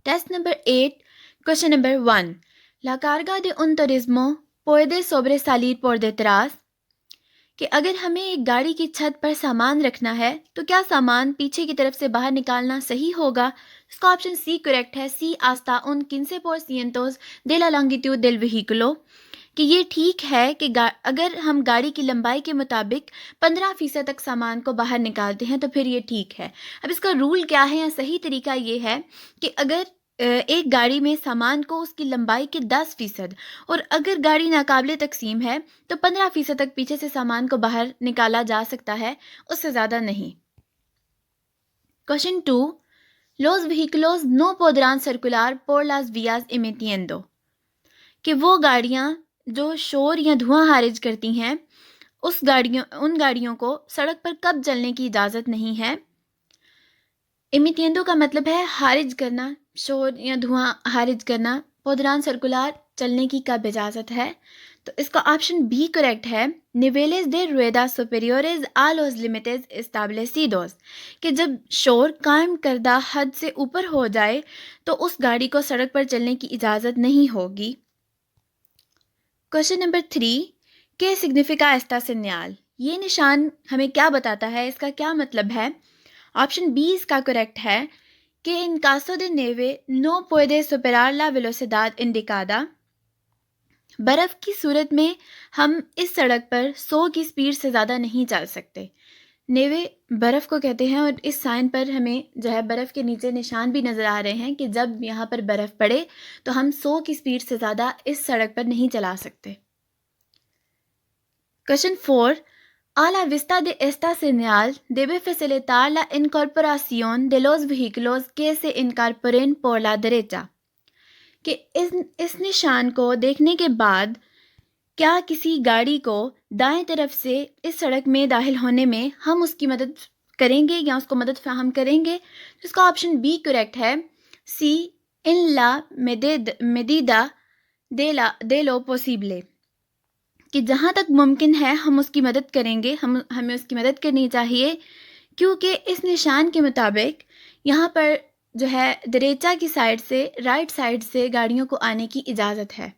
Test number 8, question number 1. La carga de un turismo puede sobresalir por detrás. کہ اگر ہمیں ایک گاڑی کی چھت پر سامان رکھنا ہے تو کیا سامان پیچھے کی طرف سے باہر نکالنا صحیح ہوگا؟ اس کا آپشن سی کریکٹ ہے. سی آستا ان 15% de la longitud del vehículo. کہ یہ ٹھیک ہے کہ اگر ہم گاڑی کی لمبائی کے مطابق 15% تک سامان کو باہر نکالتے ہیں تو پھر یہ ٹھیک ہے. اب اس کا رول کیا ہے یا صحیح طریقہ یہ ہے کہ اگر ایک گاڑی میں سامان کو اس کی لمبائی کے 10% اور اگر گاڑی ناقابل تقسیم ہے تو 15% تک پیچھے سے سامان کو باہر نکالا جا سکتا ہے، اس سے زیادہ نہیں. Question 2. Los vehículos no podrán circular por las vías emitiendo. کہ وہ گاڑیاں جو شور یا دھواں خارج کرتی ہیں ان گاڑیوں کو سڑک پر کب چلنے کی اجازت نہیں ہے. ایمیتینڈو کا مطلب ہے خارج کرنا، شور یا دھواں خارج کرنا. پودران سرکولار چلنے کی کب اجازت ہے؟ تو اس کا آپشن بی کریکٹ ہے. نیویلز دے رویداس سپیریورز آ لوز لیمیٹز اسٹابلیسیڈوز. کہ جب شور قائم کردہ حد سے اوپر ہو جائے تو اس گاڑی کو سڑک پر چلنے کی اجازت نہیں ہوگی. Question number 3. ¿Qué significa esta señal؟ یہ نشان ہمیں کیا بتاتا ہے، اس کا کیا مطلب ہے؟ آپشن بی اس کا کریکٹ ہے کہ en caso de nieve no puede superar la velocidad indicada. برف کی صورت میں ہم اس سڑک پر 100 کی سپیڈ سے زیادہ نہیں چل سکتے. نیوے برف کو کہتے ہیں اور اس سائن پر ہمیں جو ہے برف کے نیچے نشان بھی نظر آ رہے ہیں کہ جب یہاں پر برف پڑے تو ہم 100 کی سپیڈ سے زیادہ اس سڑک پر نہیں چلا سکتے. Question 4. A la vista de esta señal debe facilitar la incorporación de los vehículos que se incorporen por la derecha. کہ اس نشان کو دیکھنے کے بعد کیا کسی گاڑی کو دائیں طرف سے اس سڑک میں داخل ہونے میں ہم اس کی مدد کریں گے یا اس کو مدد فراہم کریں گے؟ اس کا آپشن بی کریکٹ ہے. سی ان لا medida de lo posible. کہ جہاں تک ممکن ہے ہم اس کی مدد کریں گے، ہمیں اس کی مدد کرنی چاہیے، کیونکہ اس نشان کے مطابق یہاں پر جو ہے دریچہ کی سائڈ سے، رائٹ سائڈ سے گاڑیوں کو آنے کی اجازت ہے.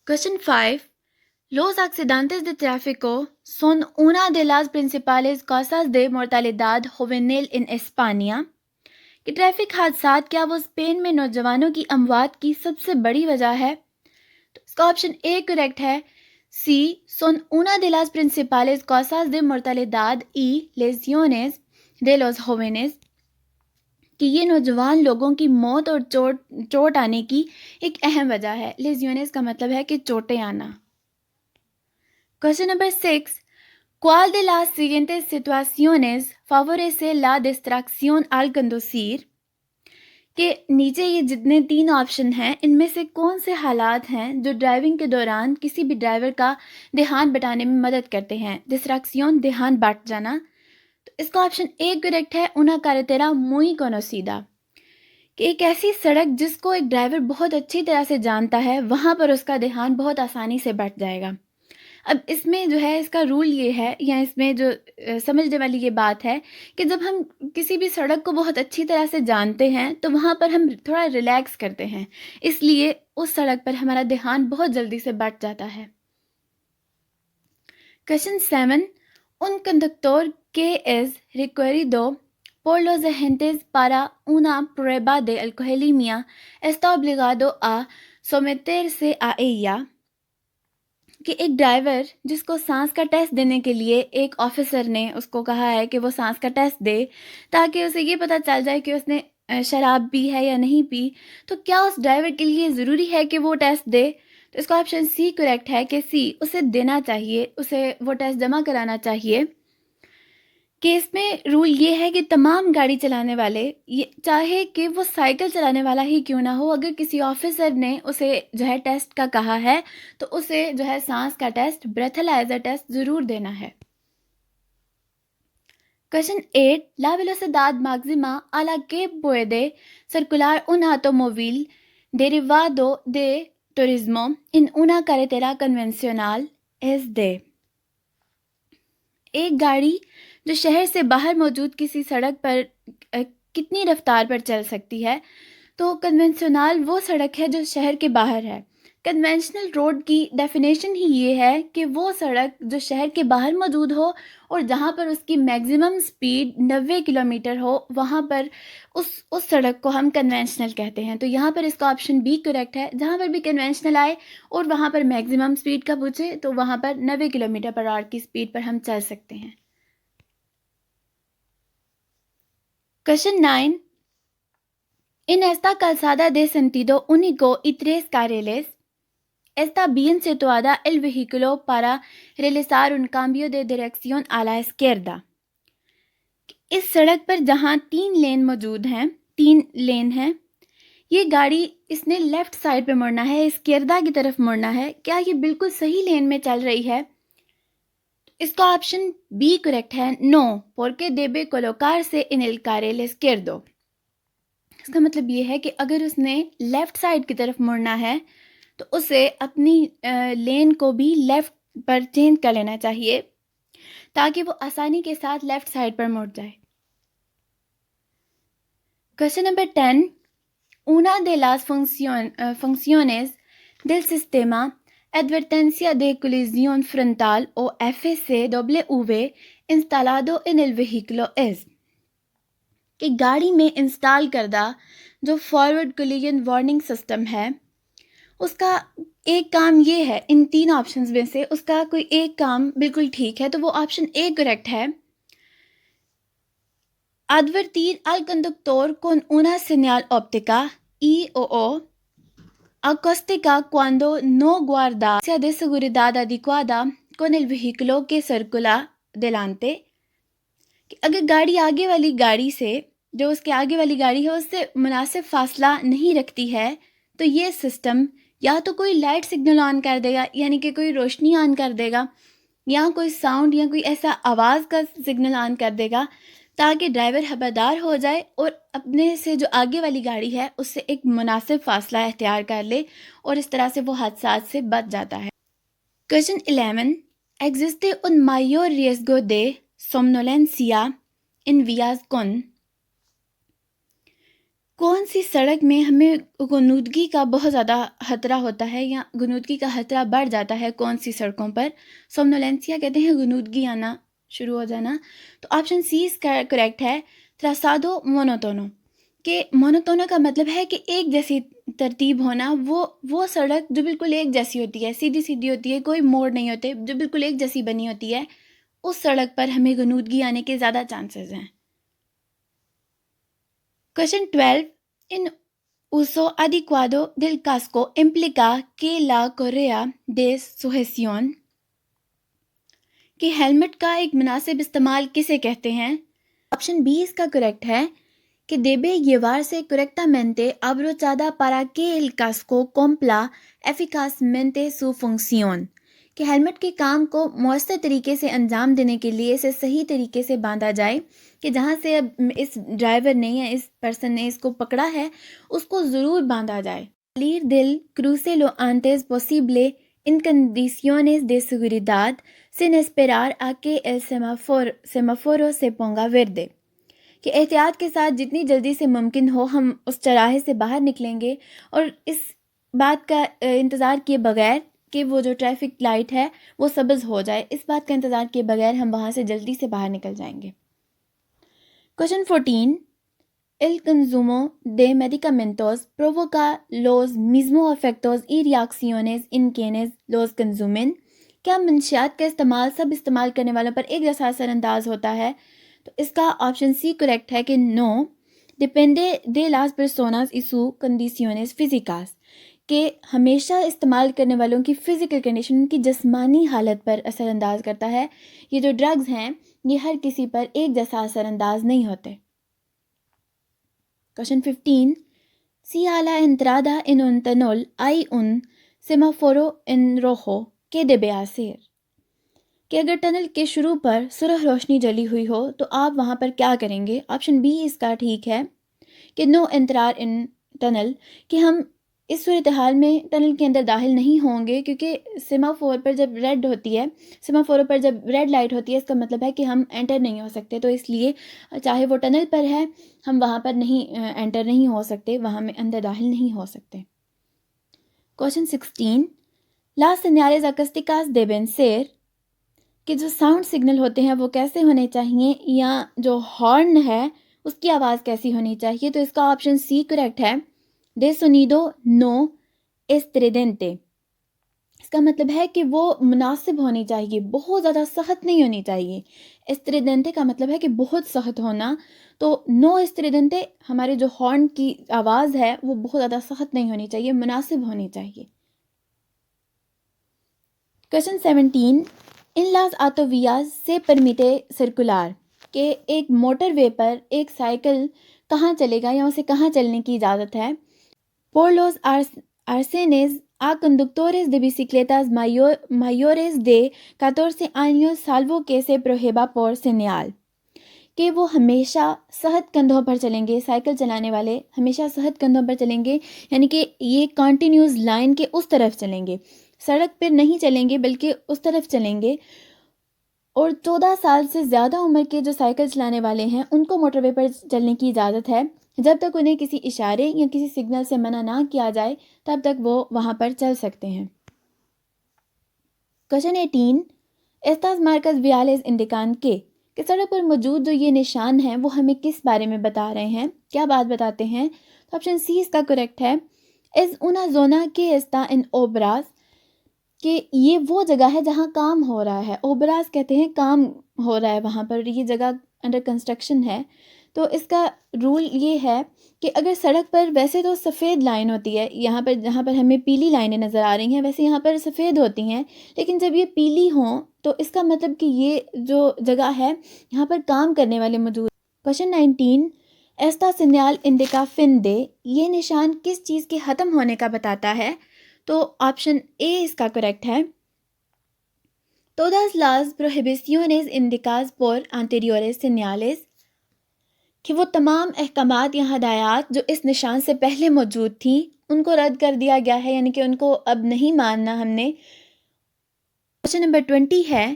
Question 5. Los accidentes de tráfico son una de las principales causas de mortalidad juvenil en España. کہ ٹریفک حادثات کیا وہ اسپین میں نوجوانوں کی اموات کی سب سے بڑی وجہ ہے؟ تو اس کا آپشن اے کریکٹ ہے. سی son una de las principales causas de mortalidad y lesiones de los jóvenes. کہ یہ نوجوان لوگوں کی موت اور چوٹ آنے کی ایک اہم وجہ ہے. لیزیونز کا مطلب ہے کہ چوٹیں آنا. Question number 6. ¿Cuál de las siguientes situaciones favorece la distracción al conducir؟ کہ نیچے یہ جتنے 3 آپشن ہیں ان میں سے کون سے حالات ہیں جو ڈرائیونگ کے دوران کسی بھی ڈرائیور کا دھیان بٹانے میں مدد کرتے ہیں؟ ڈسٹریکشن، دھیان بٹ جانا. تو اس کا آپشن اے کریکٹ ہے. una carretera muy conocida. کہ ایک ایسی سڑک جس کو ایک ڈرائیور بہت اچھی طرح سے جانتا ہے، وہاں پر اس کا دھیان بہت آسانی سے بٹ جائے گا. اب اس میں جو ہے اس کا رول یہ ہے یا اس میں جو سمجھنے والی یہ بات ہے کہ جب ہم کسی بھی سڑک کو بہت اچھی طرح سے جانتے ہیں تو وہاں پر ہم تھوڑا ریلیکس کرتے ہیں، اس لیے اس سڑک پر ہمارا دھیان بہت جلدی سے بٹ جاتا ہے. Question 7. Un conductor que es requerido por los agentes para una prueba de alcoholemia está obligado a someterse a ella. کہ ایک ڈرائیور جس کو سانس کا ٹیسٹ دینے کے لیے ایک آفیسر نے اس کو کہا ہے کہ وہ سانس کا ٹیسٹ دے تاکہ اسے یہ پتہ چل جائے کہ اس نے شراب پی ہے یا نہیں پی، تو کیا اس ڈرائیور کے لیے ضروری ہے کہ وہ ٹیسٹ دے؟ تو اس کا آپشن سی کریکٹ ہے کہ سی اسے دینا چاہیے، اسے وہ ٹیسٹ جمع کرانا چاہیے. کہ اس میں رول یہ ہے کہ تمام گاڑی چلانے والے، چاہے کہ وہ سائیکل چلانے والا ہی کیوں نہ ہو، اگر کسی آفیسر نے اسے جو ہے ٹیسٹ کا کہا ہے تو اسے جو ہے سانس کا ٹیسٹ، بریتھلائزر ٹیسٹ ضرور دینا ہے. Question 8. La velocidad máxima a la que puede circular un automóvil derivado de turismo en una carretera convencional es de. ایک گاڑی جو شہر سے باہر موجود کسی سڑک پر کتنی رفتار پر چل سکتی ہے، تو کنونشنل وہ سڑک ہے جو شہر کے باہر ہے۔ کنونشنل روڈ کی ڈیفینیشن ہی یہ ہے کہ وہ سڑک جو شہر کے باہر موجود ہو اور جہاں پر اس کی میگزیمم سپیڈ 90 کلومیٹر ہو، وہاں پر اس سڑک کو ہم کنونشنل کہتے ہیں۔ تو یہاں پر اس کا آپشن بی کریکٹ ہے، جہاں پر بھی کنونشنل آئے اور وہاں پر میگزیمم سپیڈ کا پوچھے تو وہاں پر 90 کلومیٹر پر آور کی سپیڈ پر ہم چل سکتے ہیں۔ Question 9. En esta calzada de sentido único y 3 carriles está bien situada el vehículo para realizar un cambio de dirección a la izquierda. اس سڑک پر جہاں 3 لین ہیں، یہ گاڑی اس نے لیفٹ سائڈ پہ مڑنا ہے، اسکیردا کی طرف مڑنا ہے۔ کیا یہ بالکل صحیح لین میں چل رہی ہے؟ اس کا آپشن بی کریکٹ ہے، نو porque debe colocarse en el carril izquierdo۔ اس کا مطلب یہ ہے کہ اگر اس نے لیفٹ سائڈ کی طرف مڑنا ہے تو اسے اپنی لین کو بھی لیفٹ پر چینج کر لینا چاہیے تاکہ وہ آسانی کے ساتھ لیفٹ سائڈ پر مڑ جائے۔ Question number 10. Una de las funciones del sistema Advertencia de colisión frontal o FCW instalado en el vehículo es کہ گاڑی میں انسٹال کردہ جو فارورڈ کولیجن وارننگ سسٹم ہے، اس کا ایک کام یہ ہے، ان 3 آپشنز میں سے اس کا کوئی ایک کام بالکل ٹھیک ہے، تو وہ آپشن اے کریکٹ ہے۔ Advertir al conductor con una señal óptica IOO acústica cuando no guarda de seguridad adecuada con el vehículo que circula delante، کہ اگر گاڑی آگے والی گاڑی سے، جو اس کے آگے والی گاڑی ہے، اس سے مناسب فاصلہ نہیں رکھتی ہے، تو یہ سسٹم یا تو کوئی لائٹ سگنل آن کر دے گا، یعنی کہ کوئی روشنی آن کر دے گا، یا کوئی ساؤنڈ یا کوئی ایسا آواز کا سگنل آن کر دے گا تاکہ ڈرائیور خبردار ہو جائے اور اپنے سے جو آگے والی گاڑی ہے اس سے ایک مناسب فاصلہ اختیار کر لے، اور اس طرح سے وہ حادثات سے بچ جاتا ہے۔ Question 11. Existe un mayor riesgo de somnolencia en vías کون سی سڑک میں ہمیں غنودگی کا بہت زیادہ خطرہ ہوتا ہے یا غنودگی کا خطرہ بڑھ جاتا ہے؟ کون سی سڑکوں پر؟ سومنولینسیا کہتے ہیں غنودگی آنا شروع ہو جانا۔ تو آپشن سی اس کا کریکٹ ہے، تراسادو مونوتونو، کہ مونوتونو کا مطلب ہے کہ ایک جیسی ترتیب ہونا، وہ سڑک جو بالکل ایک جیسی ہوتی ہے، سیدھی سیدھی ہوتی ہے، کوئی موڑ نہیں ہوتے، جو بالکل ایک جیسی بنی ہوتی ہے، اس سڑک پر ہمیں غنودگی آنے کے زیادہ چانسز ہیں۔ Question 12. En uso adecuado del casco implica que la correa de sujeción، کہ ہیلمٹ کا ایک مناسب استعمال کسے کہتے ہیں؟ آپشن بی اس کا کریکٹ ہے، کہ debe llevarse correctamente abrochada para que el casco cumpla eficazmente su función، کہ ہیلمٹ کے کام کو مؤثر طریقے سے انجام دینے کے لیے اسے صحیح طریقے سے باندھا جائے، کہ جہاں سے اب اس ڈرائیور نے یا اس پرسن نے اس کو پکڑا ہے اس کو ضرور باندھا جائے۔ salir del cruce lo antes posible en condiciones de seguridad sin esperar a que el semáforo se ponga verde، کہ احتیاط کے ساتھ جتنی جلدی سے ممکن ہو ہم اس چراہے سے باہر نکلیں گے، اور اس بات کا انتظار کیے بغیر کہ وہ جو ٹریفک لائٹ ہے وہ سبز ہو جائے، اس بات کا انتظار کیے بغیر ہم وہاں سے جلدی سے باہر نکل جائیں گے۔ Question 14. El consumo de medicamentos provoca los mismos efectos y reacciones en quienes los consumen، کیا منشیات کا استعمال سب استعمال کرنے والوں پر ایک جیسا اثر انداز ہوتا ہے؟ تو اس کا آپشن سی کریکٹ ہے کہ نو، depende de las personas y sus condiciones físicas، کہ ہمیشہ استعمال کرنے والوں کی فزیکل کنڈیشن، ان کی جسمانی حالت پر اثر انداز کرتا ہے۔ یہ جو ڈرگز ہیں یہ ہر کسی پر ایک جیسا اثر انداز نہیں ہوتے۔ Question 15. Si a la entrada en un túnel hay un semáforo en rojo, ¿qué debe hacer؟ کہ اگر ٹنل کے شروع پر سرخ روشنی جلی ہوئی ہو تو آپ وہاں پر کیا کریں گے؟ آپشن بی اس کا ٹھیک ہے، کہ نو انترار ان ٹنل، کہ ہم اس صورتحال میں ٹنل کے اندر داخل نہیں ہوں گے، کیونکہ سیمافور پر جب ریڈ ہوتی ہے، سیمافور پر جب ریڈ لائٹ ہوتی ہے، اس کا مطلب ہے کہ ہم انٹر نہیں ہو سکتے. تو اس لیے چاہے وہ ٹنل پر ہے، ہم وہاں پر نہیں انٹر نہیں ہو سکتے، وہاں میں اندر داخل نہیں ہو سکتے. Question 16. Las señales acústicas deben ser کہ جو ساؤنڈ سگنل ہوتے ہیں وہ کیسے ہونے چاہیے، یا جو ہارن ہے اس کی آواز کیسی ہونی چاہیے. تو اس کا آپشن سی کریکٹ ہے، de sonido no estridente. اس کا مطلب ہے کہ وہ مناسب ہونی چاہیے، بہت زیادہ سخت نہیں ہونی چاہیے. استریدنٹے کا مطلب ہے کہ بہت سخت ہونا. تو نو استریدنٹے، ہمارے جو ہارن کی آواز ہے وہ بہت زیادہ سخت نہیں ہونی چاہیے، مناسب ہونی چاہیے. کوشچن 17. ان لاس آٹوویاز سے پرمیٹے سرکولار کہ ایک موٹر وے پر ایک سائیکل کہاں چلے گا یا اسے کہاں چلنے کی اجازت ہے. Por los arcenes a conductores de bicicletas mayores de 14 años salvo que se prohíba por señal. کہ وہ ہمیشہ سخت کندھوں پر چلیں گے، سائیکل چلانے والے ہمیشہ سخت کندھوں پر چلیں گے، یعنی کہ یہ کنٹینیوس لائن کے اس طرف چلیں گے، سڑک پر نہیں چلیں گے بلکہ اس طرف چلیں گے. اور 14 سال سے زیادہ عمر کے جو سائیکل چلانے والے ہیں ان کو موٹر وے پر چلنے کی اجازت ہے، جب تک انہیں کسی اشارے یا کسی سگنل سے منع نہ کیا جائے تب تک وہ وہاں پر چل سکتے ہیں. Question 18. Estas marcas viales indican کہ سڑک پر موجود جو یہ نشان ہیں وہ ہمیں کس بارے میں بتا رہے ہیں، کیا بات بتاتے ہیں. تو آپشن سی اس کا کریکٹ ہے، es una zona que está en obras. کہ یہ وہ جگہ ہے جہاں کام ہو رہا ہے. اوبراز کہتے ہیں کام ہو رہا ہے وہاں پر، یہ جگہ انڈر کنسٹرکشن ہے. تو اس کا رول یہ ہے کہ اگر سڑک پر ویسے تو سفید لائن ہوتی ہے، یہاں پر جہاں پر ہمیں پیلی لائنیں نظر آ رہی ہیں ویسے یہاں پر سفید ہوتی ہیں، لیکن جب یہ پیلی ہوں تو اس کا مطلب کہ یہ جو جگہ ہے یہاں پر کام کرنے والے موجود. کوشچن 19. ایستا سینیال انڈیکا فن دے، یہ نشان کس چیز کے ختم ہونے کا بتاتا ہے. تو آپشن اے اس کا کریکٹ ہے، todas las prohibiciones indicadas por anteriores señales. کہ وہ تمام احکامات یا ہدایات جو اس نشان سے پہلے موجود تھیں ان کو رد کر دیا گیا ہے، یعنی کہ ان کو اب نہیں ماننا ہم نے. کوشچن نمبر 20 ہے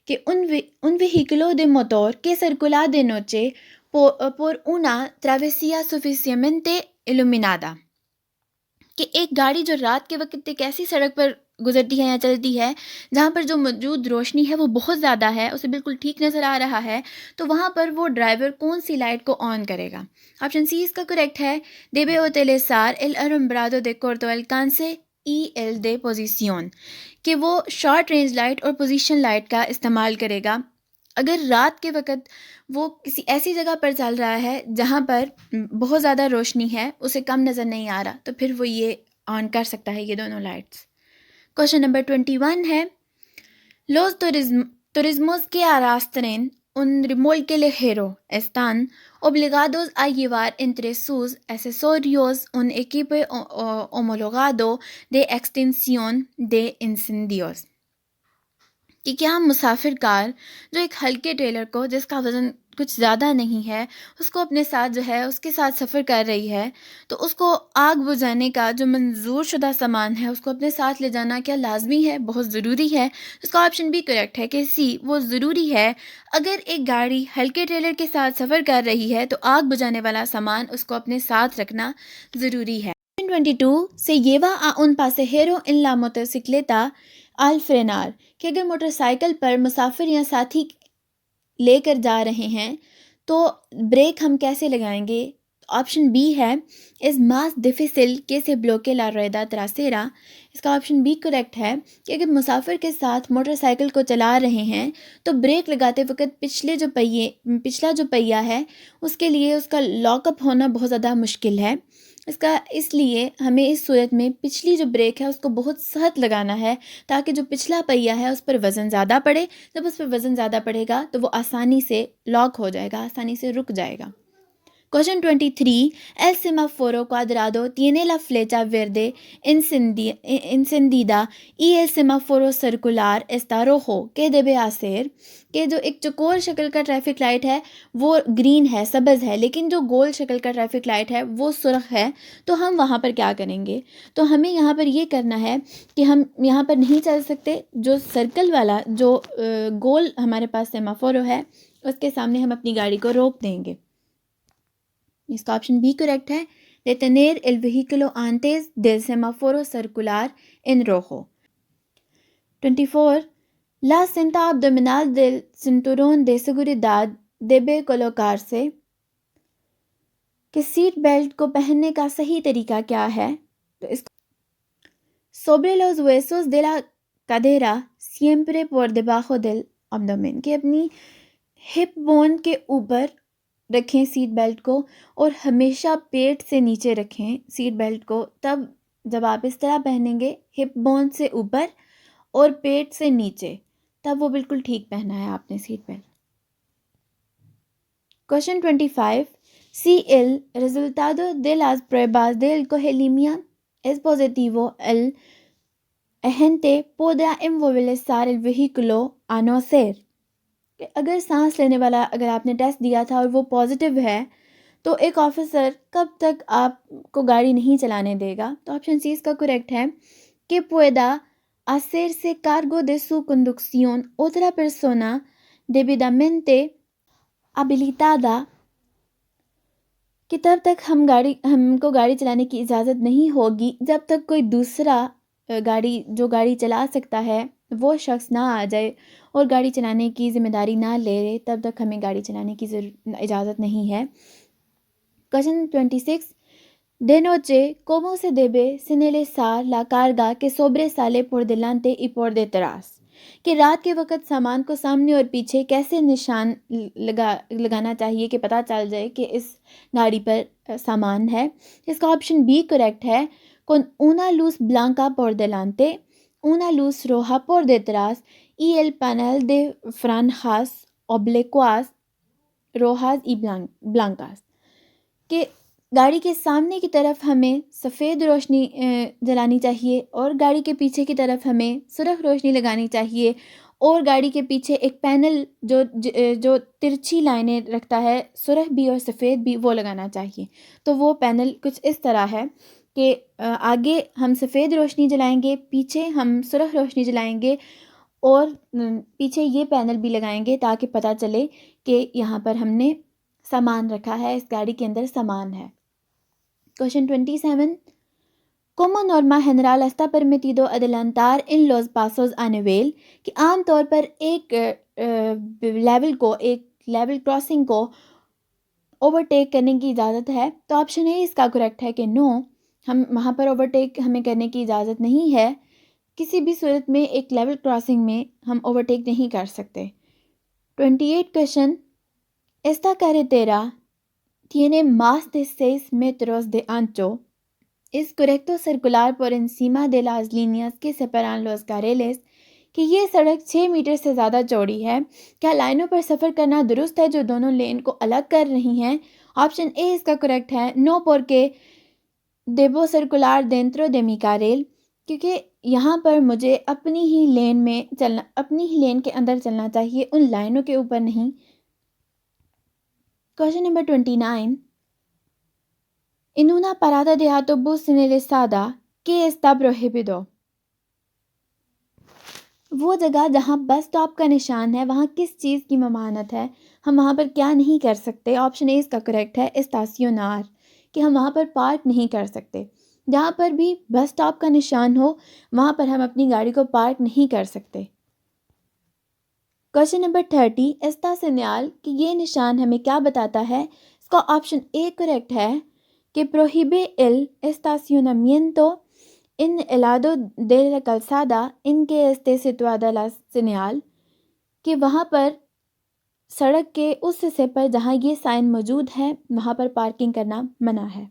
کہ un vehículo de motor que circula de noche por una travesía suficientemente iluminada. کہ ایک گاڑی جو رات کے وقت ایک ایسی سڑک پر گزرتی ہے یا چلتی ہے جہاں پر جو موجود روشنی ہے وہ بہت زیادہ ہے، اسے بالکل ٹھیک نظر آ رہا ہے، تو وہاں پر وہ ڈرائیور کون سی لائٹ کو آن کرے گا. آپشن سی اس کا کریکٹ ہے، debe utilizar el alumbrado de corto alcance y el de posición. کہ وہ شارٹ رینج لائٹ اور پوزیشن لائٹ کا استعمال کرے گا. اگر رات کے وقت وہ کسی ایسی جگہ پر چل رہا ہے جہاں پر بہت زیادہ روشنی ہے، اسے کم نظر نہیں آ رہا، تو پھر وہ یہ آن کر سکتا ہے یہ دونوں لائٹس. کوشچن نمبر 21 ہے، los turismos que arrastren un remolque ligero están obligados a llevar entre sus accesorios un equipo homologado de extinción de incendios. کہ کیا مسافر کار جو ایک ہلکے ٹریلر کو جس کا وزن کچھ زیادہ نہیں ہے اس کو اپنے ساتھ جو ہے اس کے ساتھ سفر کر رہی ہے، تو اس کو آگ بجھانے کا جو منظور شدہ سامان ہے اس کو اپنے ساتھ لے جانا کیا لازمی ہے، بہت ضروری ہے. اس کا آپشن بھی کریکٹ ہے کہ سی وہ ضروری ہے. اگر ایک گاڑی ہلکے ٹریلر کے ساتھ سفر کر رہی ہے تو آگ بجھانے والا سامان اس کو اپنے ساتھ رکھنا ضروری ہے. 22 سے lleva a un pasajero en la motocicleta al frenar. کہ اگر موٹر سائیکل پر مسافر یا ساتھی لے کر جا رہے ہیں تو بریک ہم کیسے لگائیں گے. آپشن بی ہے، es más difícil que se bloquee la rueda trasera. اس کا آپشن بی کریکٹ ہے کہ اگر مسافر کے ساتھ موٹر سائیکل کو چلا رہے ہیں تو بریک لگاتے وقت پچھلا جو پہیہ ہے اس کے لیے اس کا لاک اپ ہونا بہت زیادہ مشکل ہے. اس لیے ہمیں اس صورت میں پچھلی جو بریک ہے اس کو بہت سخت لگانا ہے تاکہ جو پچھلا پہیہ ہے اس پر وزن زیادہ پڑے. جب اس پر وزن زیادہ پڑے گا تو وہ آسانی سے لاک ہو جائے گا، آسانی سے رک جائے گا. Question 23. El semáforo cuadrado tiene la flecha verde encendida y el semáforo circular está rojo. ¿Qué debe hacer? کہ جو ایک چکور شکل کا ٹریفک لائٹ ہے وہ گرین ہے، سبز ہے، لیکن جو گول شکل کا ٹریفک لائٹ ہے وہ سرخ ہے، تو ہم وہاں پر کیا کریں گے؟ تو ہمیں یہاں پر یہ کرنا ہے کہ ہم یہاں پر نہیں چل سکتے. جو سرکل والا جو گول ہمارے پاس سیمافورو ہے اس کے سامنے ہم اپنی گاڑی کو روک دیں گے. اس کا آپشن بھی کریکٹ ہے. detener el vehículo antes del semáforo circular en rojo. 24. La cinta abdominal del cinturón de seguridad debe colocarse. کہ سیٹ بیلٹ کو پہننے کا صحیح طریقہ کیا ہے؟ تو اس sobre los huesos de la cadera siempre por debajo del abdomen. کہ اپنی ہپ بون کے اوپر رکھیں سیٹ بیلٹ کو اور ہمیشہ پیٹ سے نیچے رکھیں سیٹ بیلٹ کو. تب جب آپ اس طرح پہنیں گے ہپ بون سے اوپر اور پیٹ سے نیچے، تب وہ بالکل ٹھیک پہنا ہے آپ نے seat belt. Question 25. Si el resultado de las pruebas de alcoholemia es positivo, el agente podrá inmovilizar el vehículo a no ser. کہ اگر سانس لینے والا اگر آپ نے ٹیسٹ دیا تھا اور وہ پازیٹیو ہے تو ایک آفیسر کب تک آپ کو گاڑی نہیں چلانے دے گا؟ تو آپشن سی اس کا کریکٹ ہے کہ pueda hacerse cargo de su conducción otra persona debidamente habilitada. کہ تب تک ہم کو گاڑی چلانے کی اجازت نہیں ہوگی جب تک کوئی دوسرا جو گاڑی چلا سکتا ہے وہ شخص نہ آ جائے اور گاڑی چلانے کی ذمہ داری نہ لے، تب تک ہمیں گاڑی چلانے کی اجازت نہیں ہے. Question 26. De noche, ¿cómo se debe señalizar la carga que sobresale por delante y por detrás? کہ رات کے وقت سامان کو سامنے اور پیچھے کیسے نشان لگانا چاہیے کہ پتہ چل جائے کہ اس گاڑی پر سامان ہے. اس کا آپشن بی کریکٹ ہے. con una luz blanca por delante, una luz roja por detrás y el panel de franjas oblicuas rojas y blancas. کہ گاڑی کے سامنے کی طرف ہمیں سفید روشنی جلانی چاہیے اور گاڑی کے پیچھے کی طرف ہمیں سرخ روشنی لگانی چاہیے، اور گاڑی کے پیچھے ایک پینل جو ترچھی لائنیں رکھتا ہے سرخ بھی اور سفید بھی وہ لگانا چاہیے. تو وہ پینل کچھ اس طرح ہے کہ آگے ہم سفید روشنی جلائیں گے، پیچھے ہم سرخ روشنی جلائیں گے اور پیچھے یہ پینل بھی لگائیں گے تاکہ پتہ چلے کہ یہاں پر ہم نے سامان رکھا ہے، اس گاڑی کے اندر سامان ہے. Question 27. Como norma general está permitido adelantar en los pasos a nivel. کہ عام طور پر ایک لیول کراسنگ کو اوورٹیک کرنے کی اجازت ہے. تو آپشن اے اس کا کریکٹ ہے کہ نو، ہم وہاں پر اوورٹیک ہمیں کرنے کی اجازت نہیں ہے. کسی بھی صورت میں ایک لیول کراسنگ میں ہم اوورٹیک نہیں کر سکتے. 28 question. Esta carretera tiene más de 6 metros de ancho. Es correcto circular por encima de las líneas que separan los carriles. کہ یہ سڑک 6 میٹر سے زیادہ چوڑی ہے. کیا لائنوں پر سفر کرنا درست ہے جو دونوں لین کو الگ کر رہی ہیں؟ آپشن اے اس کا کریکٹ ہے. نو porque debo circular dentro de mi carril. کیونکہ یہاں پر مجھے اپنی ہی لین کے اندر چلنا چاہیے، ان لائنوں کے اوپر نہیں. Question number 29. En una parada de autobús señalizada, ¿qué está prohibido? وہ جگہ جہاں بس اسٹاپ کا نشان ہے وہاں کس چیز کی ممانعت ہے؟ ہم وہاں پر کیا نہیں کر سکتے؟ آپشن اے اس کا کریکٹ ہے. اسٹاسیونار. کہ ہم وہاں پر پارک نہیں کر سکتے. جہاں پر بھی بس اسٹاپ کا نشان ہو وہاں پر ہم اپنی گاڑی کو پارک نہیں کر سکتے. Question number 30. ایستا سینیال کہ یہ نشان ہمیں کیا بتاتا ہے؟ اس کا آپشن اے کریکٹ ہے کہ prohíbe el estacionamiento en el lado de la calzada en que esté situada la señal. کہ وہاں پر سڑک کے اس حصے پر جہاں یہ سائن موجود ہے وہاں پر پارکنگ کرنا منع ہے.